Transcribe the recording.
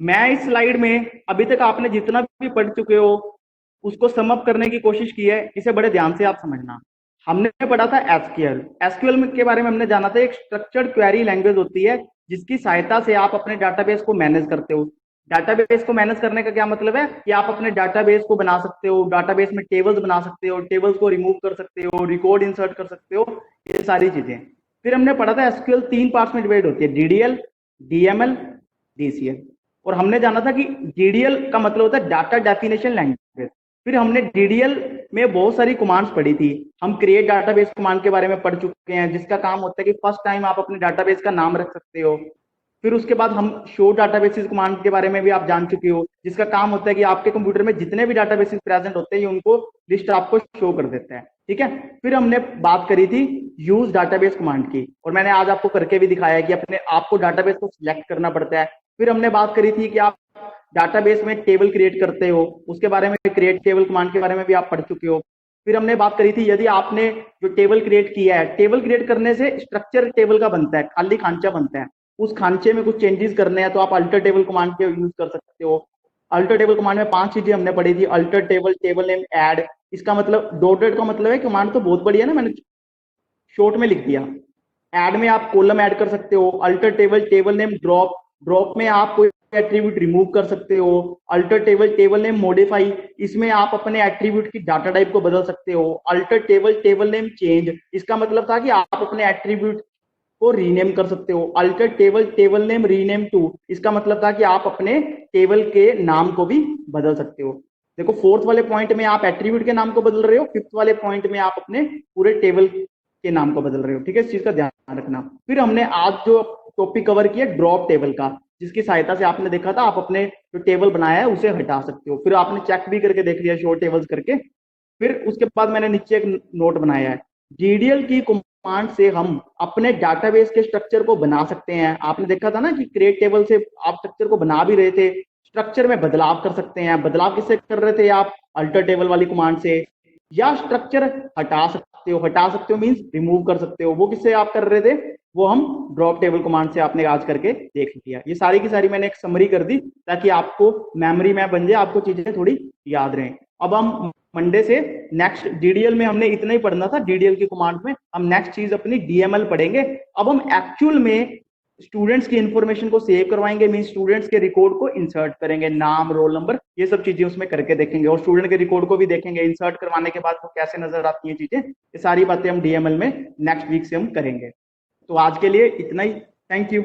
मैं इस स्लाइड में अभी तक आपने जितना भी पढ़ चुके हो उसको सम अप करने की कोशिश की है। इसे बड़े ध्यान से आप समझना। हमने पढ़ा था एसक्यूएल। एसक्यूएल के बारे में हमने जाना था, एक स्ट्रक्चर्ड क्वेरी लैंग्वेज होती है जिसकी सहायता से आप अपने डाटाबेस को मैनेज करते हो। डाटाबेस को मैनेज करने का क्या मतलब है कि आप अपने डाटाबेस को बना सकते हो, डाटाबेस में टेबल्स बना सकते हो, टेबल्स को रिमूव कर सकते हो, रिकॉर्ड इंसर्ट कर सकते हो, ये सारी चीजें। फिर हमने पढ़ा था एसक्यूएल 3 पार्ट्स में डिवाइड होती है, डीडीएल, डीएमएल, डीसीएल। और हमने जाना था कि डीडीएल का मतलब होता है डाटा डेफिनेशन लैंग्वेज। फिर हमने डीडीएल में बहुत सारी कमांड्स पढ़ी थी। हम क्रिएट डाटाबेस कमांड के बारे में पढ़ चुके हैं, जिसका काम होता है कि फर्स्ट टाइम आप अपने डाटाबेस का नाम रख सकते हो। फिर उसके बाद हम शो डाटाबेसेस कमांड के बारे में भी आप जान चुके हो, जिसका काम होता है कि आपके कंप्यूटर में जितने भी डाटाबेसेस प्रेजेंट होते हैं उनको लिस्ट आपको शो कर देता है। ठीक है। फिर हमने बात करी थी यूज डाटाबेस कमांड की, और मैंने आज आपको करके भी दिखाया है कि अपने आपको डाटाबेस को सिलेक्ट करना पड़ता है। फिर हमने बात करी थी कि आप डाटाबेस में टेबल क्रिएट करते हो, उसके बारे में क्रिएट टेबल कमांड के बारे में भी आप पढ़ चुके हो। फिर हमने बात करी थी यदि आपने जो टेबल क्रिएट किया है, टेबल क्रिएट करने से स्ट्रक्चर टेबल का बनता है, खाली खांचा बनता है, उस खांचे में कुछ चेंजेस करने हैं तो आप अल्टर टेबल कमांड के यूज कर सकते हो। अल्टर टेबल कमांड में 5 चीजें हमने पढ़ी थी, alter table, table name, add. इसका मतलब डॉटेड का मतलब है कमांड तो बहुत बढ़िया ना, मैंने शॉर्ट में लिख दिया। ऐड में आप कॉलम ऐड कर सकते हो, alter table, table name, drop, drop में आप कोई एट्रीब्यूट रिमूव कर सकते हो, alter table, table name, modify, इसमें आप अपने एट्रीब्यूट की डाटा टाइप को बदल सकते हो। Alter table, table name change, इसका मतलब था कि आप अपने एट्रीब्यूट को रीनेम कर सकते हो। Alter table, table name rename to, इसका मतलब था कि आप अपने टेबल के नाम को भी बदल सकते हो। देखो, फोर्थ वाले पॉइंट में आप एट्रीब्यूट के नाम को बदल रहे हो, फिफ्थ वाले पॉइंट में आप अपने पूरे टेबल के नाम को बदल रहे हो। ठीक है, इस चीज का ध्यान रखना। फिर हमने आज जो टॉपिक कवर किया ड्रॉप टेबल का, जिसकी सहायता से आपने देखा था आप अपने जो टेबल बनाया है उसे हटा सकते हो। फिर आपने चेक भी करके देख लिया शो टेबल्स करके। फिर उसके बाद मैंने नीचे एक नोट बनाया है, डीडीएल की कमांड से हम अपने डाटाबेस के स्ट्रक्चर को बना सकते हैं। आपने देखा था ना कि क्रिएट टेबल से आप स्ट्रक्चर को बना भी रहे थे, स्ट्रक्चर में बदलाव कर सकते हैं। बदलाव किससे कर रहे थे आप? अल्टर टेबल वाली कमांड से। या स्ट्रक्चर हटा सकते हो, हटा सकते हो मीन्स रिमूव कर सकते हो, वो किससे आप कर रहे थे? वो हम ड्रॉप टेबल कमांड से आपने आज करके देख लिया। ये सारी की सारी मैंने एक समरी कर दी ताकि आपको मेमोरी में बन जाए, आपको चीजें थोड़ी याद रहें। अब हम मंडे से नेक्स्ट डीडीएल में हमने इतना ही पढ़ना था, डीडीएल की कमांड में हम नेक्स्ट चीज अपनी डीएमएल पढ़ेंगे। अब हम एक्चुअल में स्टूडेंट्स की इंफॉर्मेशन को सेव करवाएंगे, मीन स्टूडेंट्स के रिकॉर्ड को इंसर्ट करेंगे, नाम, रोल नंबर, ये सब चीजें उसमें करके देखेंगे, और स्टूडेंट के रिकॉर्ड को भी देखेंगे इंसर्ट करवाने के बाद वो कैसे नजर आती है चीजें। ये सारी बातें हम डीएमएल में नेक्स्ट वीक से हम करेंगे। तो आज के लिए इतना ही। Thank you.